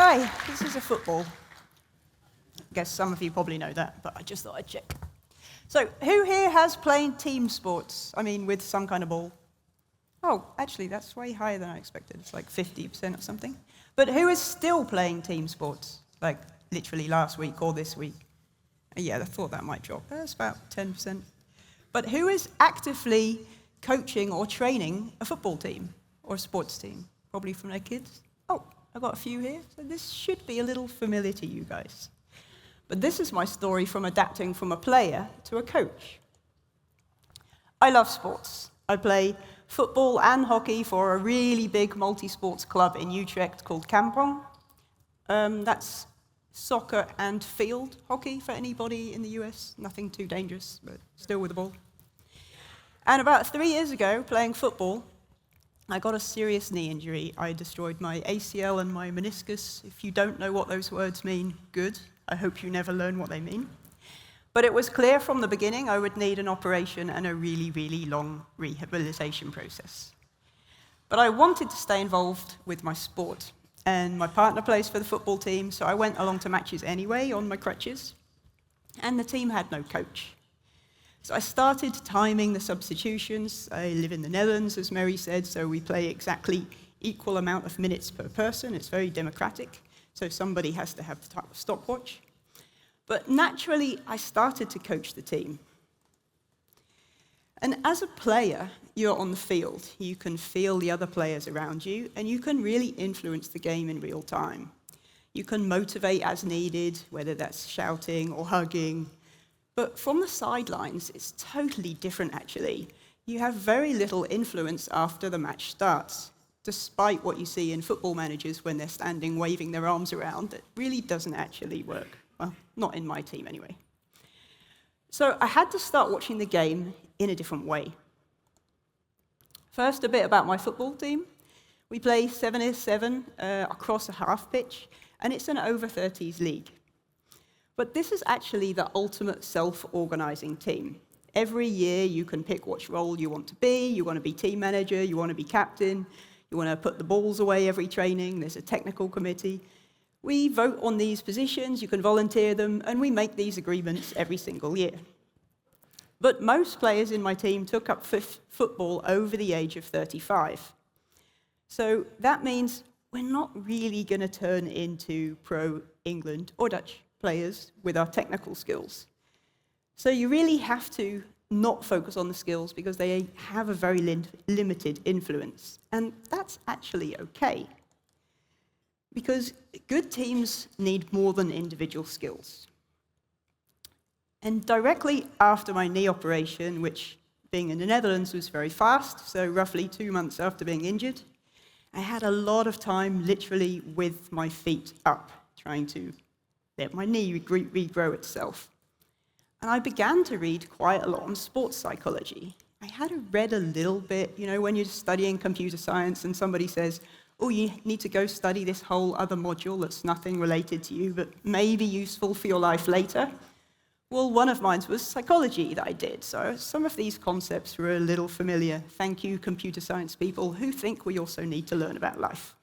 Hi, this is a football. I guess some of you probably know that, but I just thought I'd check. So, who here has played team sports? I mean, with some kind of ball? Oh, actually, that's way higher than I expected. It's like 50% or something. But who is still playing team sports? Like, literally last week or this week? Yeah, I thought that might drop. That's about 10%. But who is actively coaching or training a football team or a sports team? Probably from their kids. Oh, I've got a few here, so this should be a little familiar to you guys. But this is my story from adapting from a player to a coach. I love sports. I play football and hockey for a really big multi-sports club in Utrecht called Kampong. That's soccer and field hockey for anybody in the US. Nothing too dangerous, but still with the ball. And about 3 years ago, playing football, I got a serious knee injury. I destroyed my ACL and my meniscus. If you don't know what those words mean, good. I hope you never learn what they mean. But it was clear from the beginning I would need an operation and a really, really long rehabilitation process. But I wanted to stay involved with my sport. And my partner plays for the football team, so I went along to matches anyway on my crutches. And the team had no coach. So I started timing the substitutions. I live in the Netherlands, as Mary said, so we play exactly equal amount of minutes per person. It's very democratic, so somebody has to have the stopwatch. But naturally, I started to coach the team. And as a player, you're on the field. You can feel the other players around you, and you can really influence the game in real time. You can motivate as needed, whether that's shouting or hugging. But from the sidelines, it's totally different, actually. You have very little influence after the match starts, despite what you see in football managers when they're standing waving their arms around. It really doesn't actually work. Well, not in my team, anyway. So I had to start watching the game in a different way. First, a bit about my football team. We play 7-7 across a half pitch, and it's an over-30s league. But this is actually the ultimate self-organizing team. Every year you can pick which role you want to be. You want to be team manager, you want to be captain, you want to put the balls away every training, there's a technical committee. We vote on these positions, you can volunteer them, and we make these agreements every single year. But most players in my team took up football over the age of 35. So that means we're not really going to turn into pro England or Dutch players with our technical skills. So you really have to not focus on the skills because they have a very limited influence. And that's actually okay. Because good teams need more than individual skills. And directly after my knee operation, which being in the Netherlands was very fast, so roughly 2 months after being injured, I had a lot of time literally with my feet up, trying to let my knee regrow itself. And I began to read quite a lot on sports psychology. I had read a little bit, you know, when you're studying computer science and somebody says, oh, you need to go study this whole other module that's nothing related to you, but may be useful for your life later. Well, one of mine was psychology that I did, so some of these concepts were a little familiar. Thank you, computer science people, who think we also need to learn about life.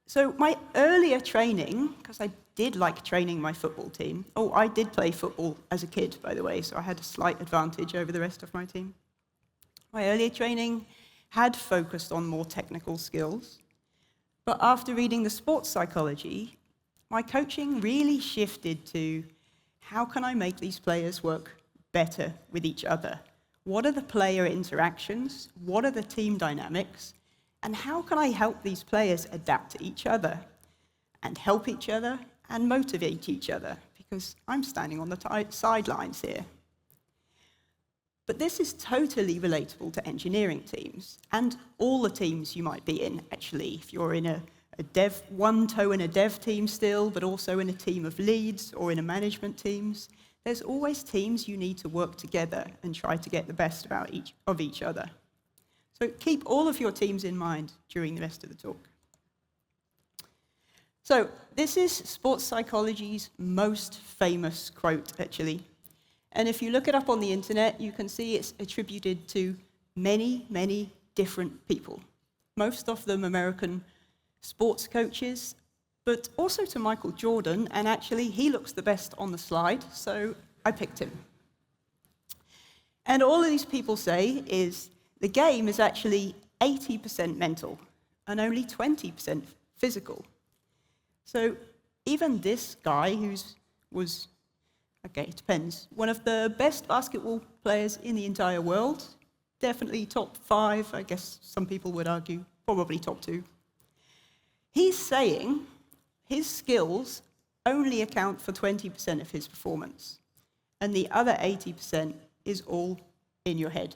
So my earlier training, because I did like training my football team. Oh, I did play football as a kid, by the way, so I had a slight advantage over the rest of my team. My earlier training had focused on more technical skills, but after reading the sports psychology, my coaching really shifted to how can I make these players work better with each other? What are the player interactions? What are the team dynamics? And how can I help these players adapt to each other and help each other and motivate each other? Because I'm standing on the sidelines here. But this is totally relatable to engineering teams and all the teams you might be in, actually. If you're in a one toe in a dev team still, but also in a team of leads or in a management teams, there's always teams you need to work together and try to get the best of each other. So keep all of your teams in mind during the rest of the talk. So this is sports psychology's most famous quote, actually. And if you look it up on the internet, you can see it's attributed to many, many different people. Most of them American sports coaches, but also to Michael Jordan, and actually he looks the best on the slide, so I picked him. And all of these people say is the game is actually 80% mental and only 20% physical. So even this guy was, okay, it depends, one of the best basketball players in the entire world, definitely top 5, I guess some people would argue, probably top 2. He's saying his skills only account for 20% of his performance, and the other 80% is all in your head.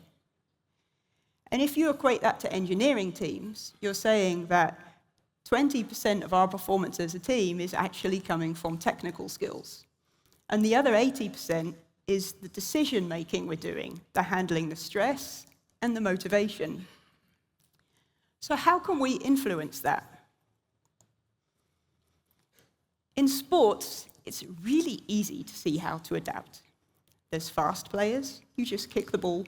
And if you equate that to engineering teams, you're saying that 20% of our performance as a team is actually coming from technical skills. And the other 80% is the decision-making we're doing, the handling the stress and the motivation. So how can we influence that? In sports, it's really easy to see how to adapt. There's fast players, you just kick the ball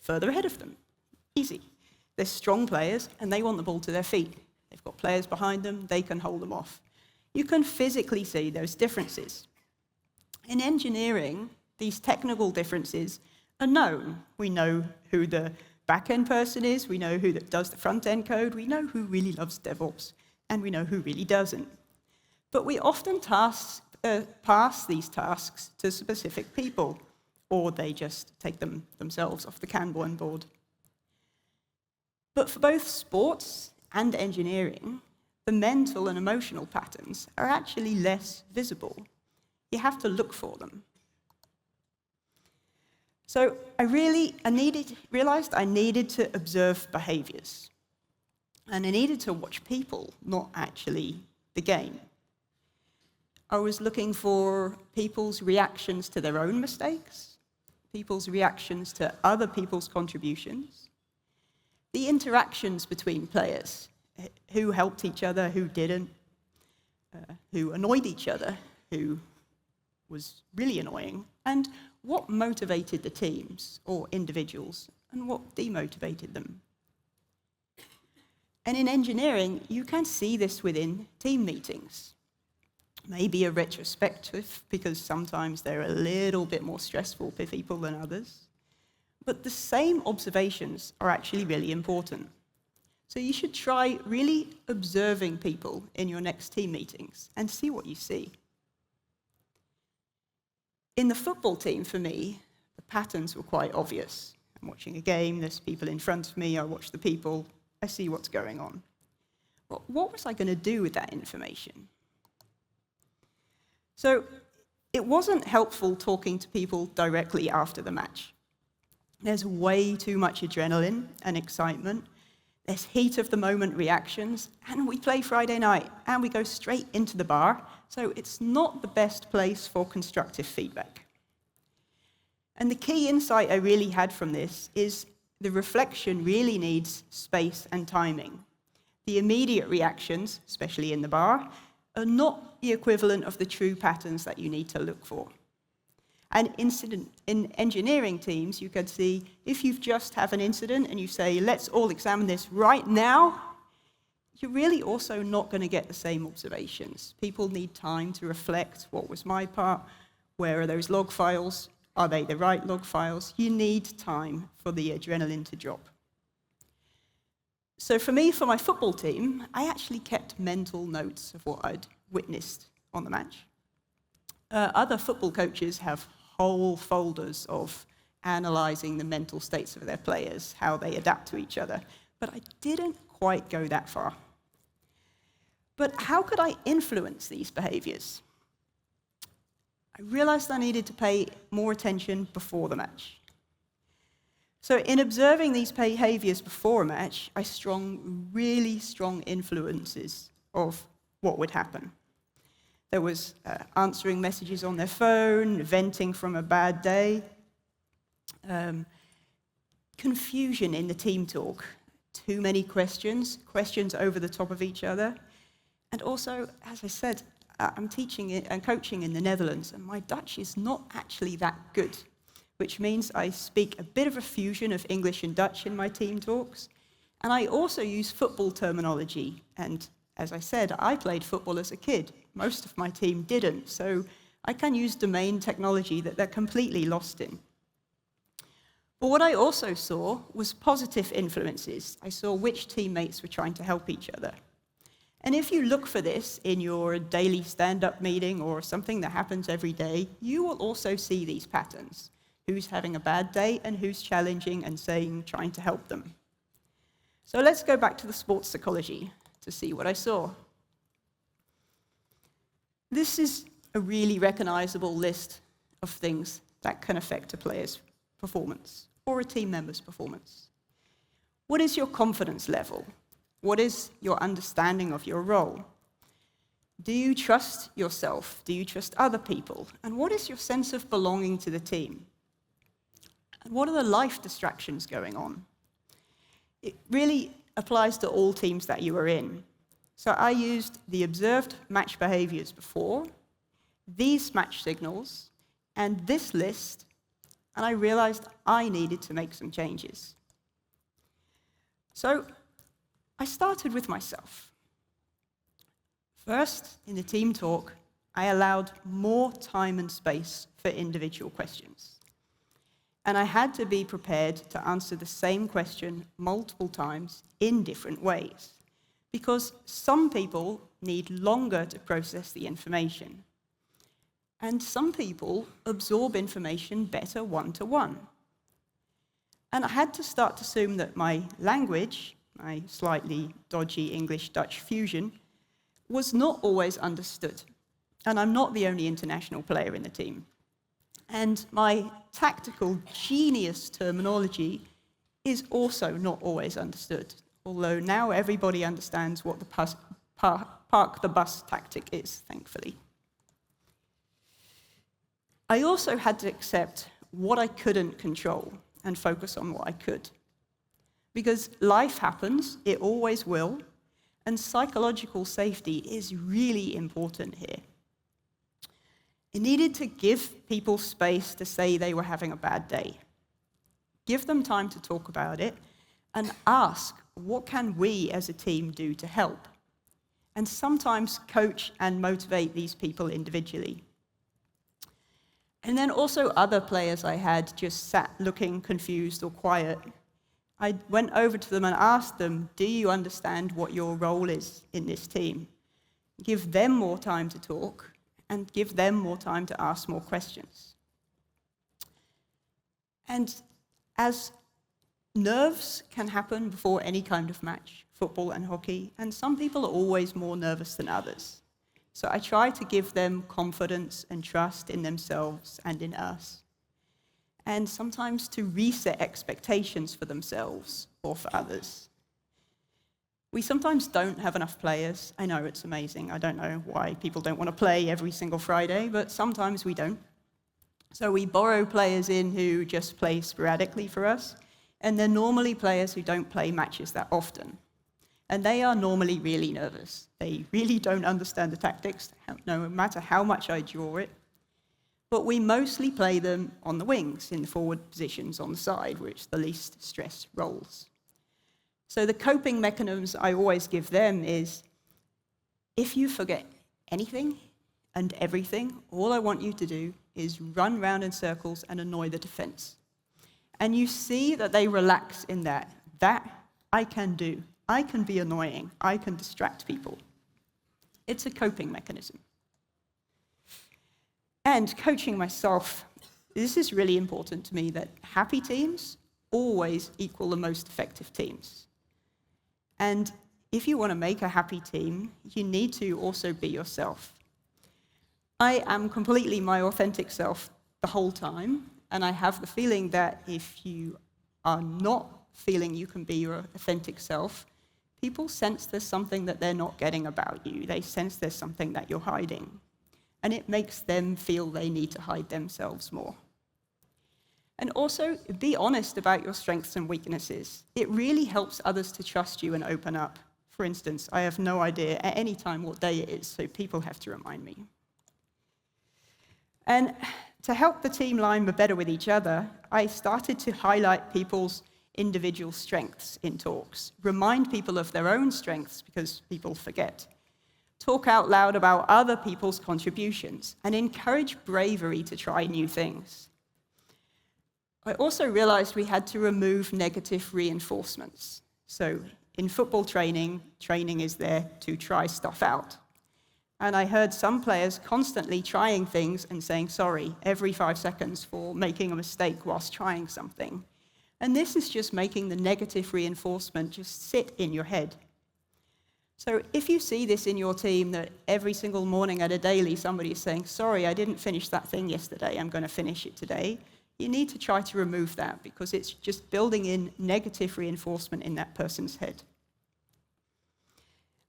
further ahead of them. Easy. There's strong players, and they want the ball to their feet. They've got players behind them, they can hold them off. You can physically see those differences. In engineering, these technical differences are known. We know who the back-end person is, we know who does the front-end code, we know who really loves DevOps, and we know who really doesn't. But we often pass these tasks to specific people, or they just take them themselves off the Kanban board. But for both sports and engineering, the mental and emotional patterns are actually less visible. You have to look for them. So I realized I needed to observe behaviors. And I needed to watch people, not actually the game. I was looking for people's reactions to their own mistakes, people's reactions to other people's contributions, the interactions between players, who helped each other, who didn't, who annoyed each other, who was really annoying, and what motivated the teams or individuals, and what demotivated them. And in engineering, you can see this within team meetings. Maybe a retrospective, because sometimes they're a little bit more stressful for people than others. But the same observations are actually really important. So you should try really observing people in your next team meetings and see what you see. In the football team, for me, the patterns were quite obvious. I'm watching a game, there's people in front of me, I watch the people, I see what's going on. But what was I going to do with that information? So it wasn't helpful talking to people directly after the match. There's way too much adrenaline and excitement. There's heat-of-the-moment reactions, and we play Friday night, and we go straight into the bar, so it's not the best place for constructive feedback. And the key insight I really had from this is the reflection really needs space and timing. The immediate reactions, especially in the bar, are not the equivalent of the true patterns that you need to look for. And in engineering teams, you could see if you just have an incident and you say, let's all examine this right now, you're really also not going to get the same observations. People need time to reflect, what was my part, where are those log files, are they the right log files? You need time for the adrenaline to drop. So for me, for my football team, I actually kept mental notes of what I'd witnessed on the match. Other football coaches have whole folders of analyzing the mental states of their players, how they adapt to each other, but I didn't quite go that far. But how could I influence these behaviors? I realized I needed to pay more attention before the match. So in observing these behaviors before a match, I really strong influences of what would happen. There was answering messages on their phone, venting from a bad day, confusion in the team talk, too many questions over the top of each other. And also, as I said, I'm teaching and coaching in the Netherlands, and my Dutch is not actually that good, which means I speak a bit of a fusion of English and Dutch in my team talks. And I also use football terminology and as I said, I played football as a kid. Most of my team didn't, so I can use domain technology that they're completely lost in. But what I also saw was positive influences. I saw which teammates were trying to help each other. And if you look for this in your daily stand-up meeting or something that happens every day, you will also see these patterns. Who's having a bad day and who's challenging and trying to help them. So let's go back to the sports psychology to see what I saw. This is a really recognizable list of things that can affect a player's performance or a team member's performance. What is your confidence level? What is your understanding of your role? Do you trust yourself? Do you trust other people? And what is your sense of belonging to the team? And what are the life distractions going on? It really applies to all teams that you are in. So I used the observed match behaviors before, these match signals, and this list, and I realized I needed to make some changes. So I started with myself. First, in the team talk, I allowed more time and space for individual questions. And I had to be prepared to answer the same question multiple times in different ways, because some people need longer to process the information. And some people absorb information better one-to-one. And I had to start to assume that my language, my slightly dodgy English-Dutch fusion, was not always understood. And I'm not the only international player in the team. And my tactical genius terminology is also not always understood, although now everybody understands what the park the bus tactic is, thankfully. I also had to accept what I couldn't control and focus on what I could. Because life happens, it always will, and psychological safety is really important here. It needed to give people space to say they were having a bad day. Give them time to talk about it, and ask, what can we as a team do to help? And sometimes coach and motivate these people individually. And then also other players I had just sat looking confused or quiet. I went over to them and asked them, do you understand what your role is in this team? Give them more time to talk, and give them more time to ask more questions. And as nerves can happen before any kind of match, football and hockey, and some people are always more nervous than others. So I try to give them confidence and trust in themselves and in us. And sometimes to reset expectations for themselves or for others. We sometimes don't have enough players. I know it's amazing. I don't know why people don't want to play every single Friday, but sometimes we don't. So we borrow players in who just play sporadically for us, and they're normally players who don't play matches that often. And they are normally really nervous. They really don't understand the tactics, no matter how much I draw it. But we mostly play them on the wings, in the forward positions on the side, which are the least stress roles. So the coping mechanisms I always give them is, if you forget anything and everything, all I want you to do is run round in circles and annoy the defense. And you see that they relax in that. That I can do. I can be annoying. I can distract people. It's a coping mechanism. And coaching myself, this is really important to me, that happy teams always equal the most effective teams. And if you want to make a happy team, you need to also be yourself. I am completely my authentic self the whole time, and I have the feeling that if you are not feeling you can be your authentic self, people sense there's something that they're not getting about you. They sense there's something that you're hiding. And it makes them feel they need to hide themselves more. And also, be honest about your strengths and weaknesses. It really helps others to trust you and open up. For instance, I have no idea at any time what day it is, so people have to remind me. And to help the team line better with each other, I started to highlight people's individual strengths in talks. Remind people of their own strengths because people forget. Talk out loud about other people's contributions and encourage bravery to try new things. I also realized we had to remove negative reinforcements. So in football training, training is there to try stuff out. And I heard some players constantly trying things and saying sorry every 5 seconds for making a mistake whilst trying something. And this is just making the negative reinforcement just sit in your head. So if you see this in your team, that every single morning at a daily somebody is saying, sorry, I didn't finish that thing yesterday, I'm going to finish it today, you need to try to remove that because it's just building in negative reinforcement in that person's head.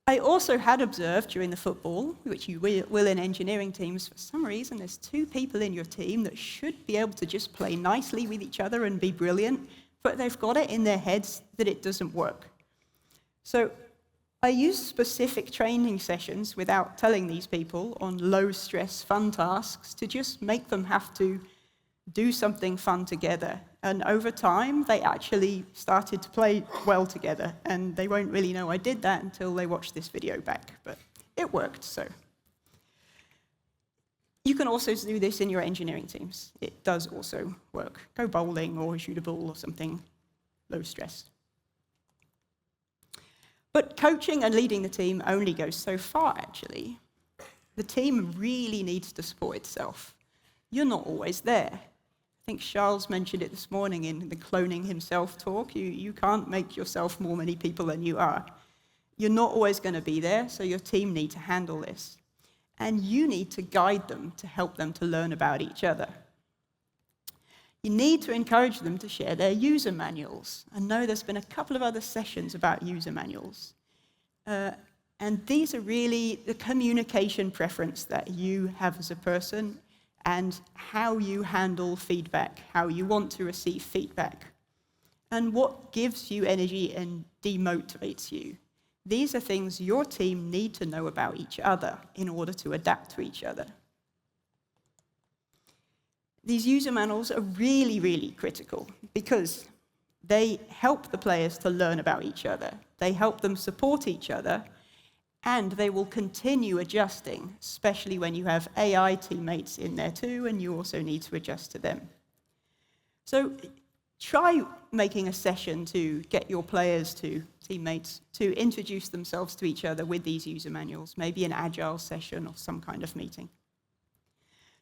I also had observed during the football, which you will in engineering teams, for some reason there's 2 people in your team that should be able to just play nicely with each other and be brilliant, but they've got it in their heads that it doesn't work. So I used specific training sessions without telling these people on low-stress, fun tasks to just make them have to do something fun together. And over time, they actually started to play well together. And they won't really know I did that until they watch this video back. But it worked, so. You can also do this in your engineering teams. It does also work. Go bowling or shoot a ball or something low stress. But coaching and leading the team only goes so far, actually. The team really needs to support itself. You're not always there. I think Charles mentioned it this morning in the cloning himself talk. You can't make yourself more many people than you are. You're not always going to be there, so your team need to handle this. And you need to guide them to help them to learn about each other. You need to encourage them to share their user manuals. I know there's been a couple of other sessions about user manuals. And these are really the communication preference that you have as a person and how you handle feedback, how you want to receive feedback, and what gives you energy and demotivates you. These are things your team need to know about each other in order to adapt to each other. These user manuals are really, really critical because they help the players to learn about each other. They help them support each other, and they will continue adjusting, especially when you have AI teammates in there too, and you also need to adjust to them. So try making a session to get your players to teammates to introduce themselves to each other with these user manuals, maybe an agile session or some kind of meeting.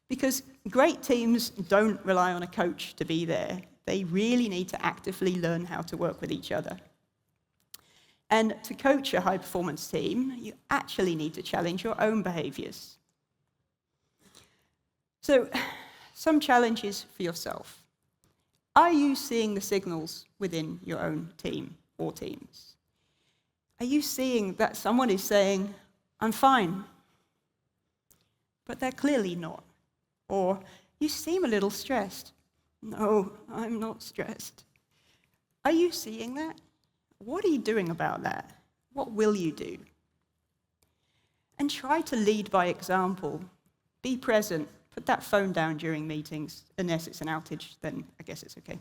Because great teams don't rely on a coach to be there. They really need to actively learn how to work with each other. And to coach a high-performance team, you actually need to challenge your own behaviors. So, some challenges for yourself. Are you seeing the signals within your own team or teams? Are you seeing that someone is saying, I'm fine, but they're clearly not? Or, you seem a little stressed. No, I'm not stressed. Are you seeing that? What are you doing about that? What will you do? And try to lead by example. Be present. Put that phone down during meetings. Unless it's an outage, then I guess it's okay.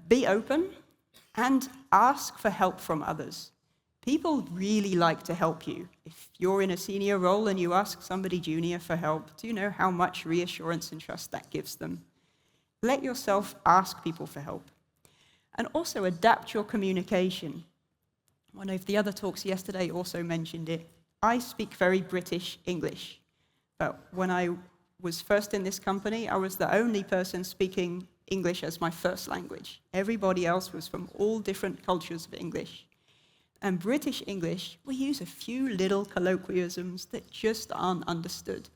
Be open and ask for help from others. People really like to help you. If you're in a senior role and you ask somebody junior for help, do you know how much reassurance and trust that gives them? Let yourself ask people for help. And also adapt your communication. One of the other talks yesterday also mentioned it. I speak very British English. But when I was first in this company, I was the only person speaking English as my first language. Everybody else was from all different cultures of English. And British English, we use a few little colloquialisms that just aren't understood.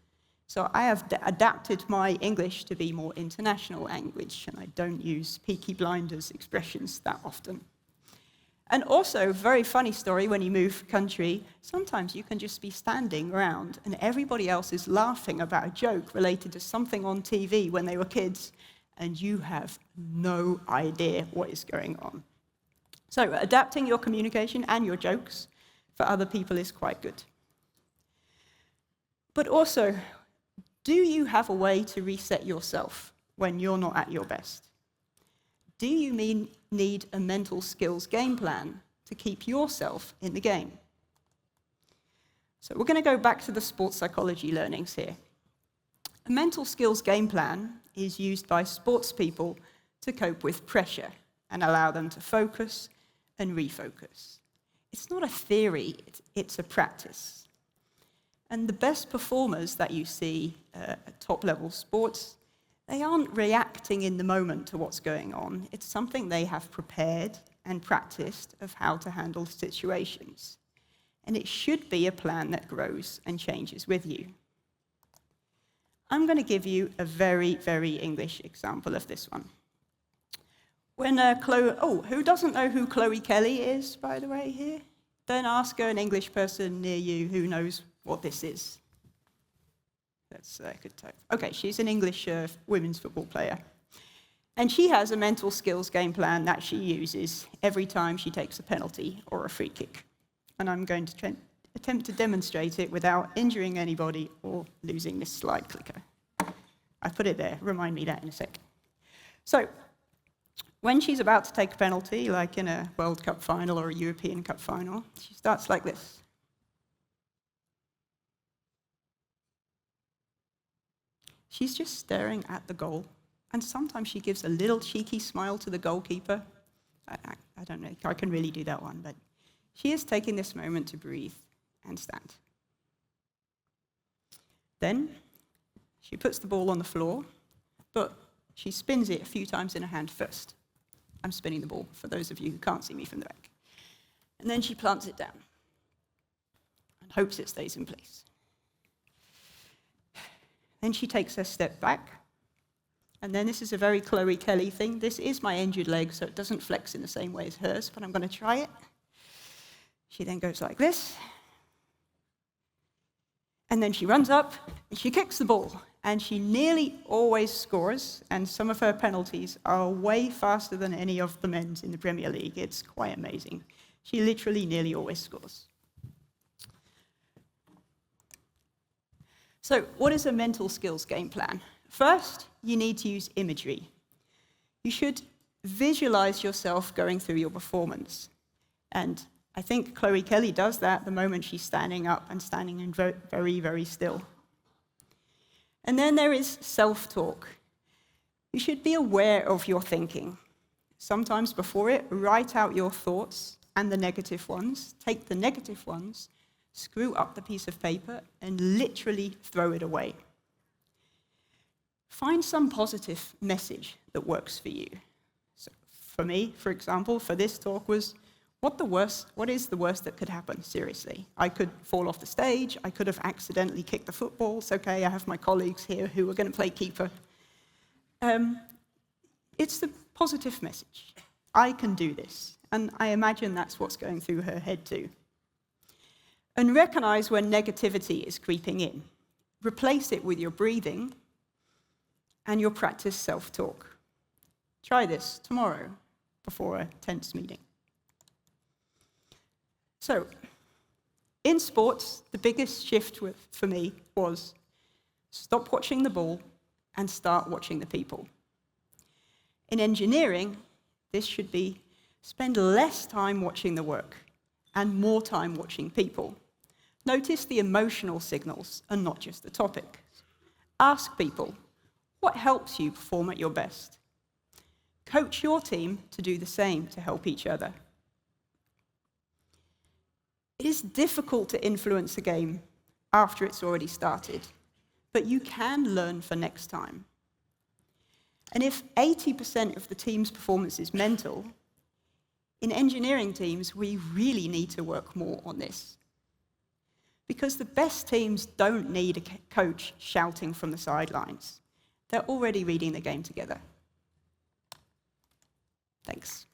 So I have adapted my English to be more international language, and I don't use Peaky Blinders expressions that often. And also, very funny story, when you move country, sometimes you can just be standing around and everybody else is laughing about a joke related to something on TV when they were kids, and you have no idea what is going on. So adapting your communication and your jokes for other people is quite good. But also, do you have a way to reset yourself when you're not at your best? do you need a mental skills game plan to keep yourself in the game? So we're going to go back to the sports psychology learnings here. A mental skills game plan is used by sports people to cope with pressure and allow them to focus and refocus. It's not a theory, it's a practice. And the best performers that you see at top-level sports, they aren't reacting in the moment to what's going on. It's something they have prepared and practiced of how to handle situations. And it should be a plan that grows and changes with you. I'm going to give you a very, very English example of this one. When who doesn't know who Chloe Kelly is, by the way, here? Then ask an English person near you who knows what this is. That's good type. Okay, she's an English women's football player. And she has a mental skills game plan that she uses every time she takes a penalty or a free kick. And I'm going to attempt to demonstrate it without injuring anybody or losing this slide clicker. I put it there, remind me that in a sec. So, when she's about to take a penalty, like in a World Cup final or a European Cup final, she starts like this. She's just staring at the goal, and sometimes she gives a little cheeky smile to the goalkeeper. I don't know, I can really do that one, but she is taking this moment to breathe and stand. Then she puts the ball on the floor, but she spins it a few times in her hand first. I'm spinning the ball, for those of you who can't see me from the back. And then she plants it down and hopes it stays in place. Then she takes a step back, and then this is a very Chloe Kelly thing. This is my injured leg, so it doesn't flex in the same way as hers, but I'm going to try it. She then goes like this, and then she runs up, and she kicks the ball, and she nearly always scores, and some of her penalties are way faster than any of the men's in the Premier League. It's quite amazing. She literally nearly always scores. So, what is a mental skills game plan? First, you need to use imagery. You should visualize yourself going through your performance. And I think Chloe Kelly does that the moment she's standing up and standing in very, very still. And then there is self-talk. You should be aware of your thinking. Sometimes before it, write out your thoughts and the negative ones. Take the negative ones, screw up the piece of paper, and literally throw it away. Find some positive message that works for you. So for me, for example, for this talk was, what is the worst that could happen, seriously? I could fall off the stage, I could have accidentally kicked the football. It's okay, I have my colleagues here who are going to play keeper. It's the positive message. I can do this. And I imagine that's what's going through her head too. And recognize when negativity is creeping in. Replace it with your breathing and your practice self-talk. Try this tomorrow before a tense meeting. So, in sports, the biggest shift for me was stop watching the ball and start watching the people. In engineering, this should be spend less time watching the work and more time watching people. Notice the emotional signals and not just the topic. Ask people, what helps you perform at your best? Coach your team to do the same to help each other. It is difficult to influence a game after it's already started, but you can learn for next time. And if 80% of the team's performance is mental, in engineering teams, we really need to work more on this. Because the best teams don't need a coach shouting from the sidelines. They're already reading the game together. Thanks.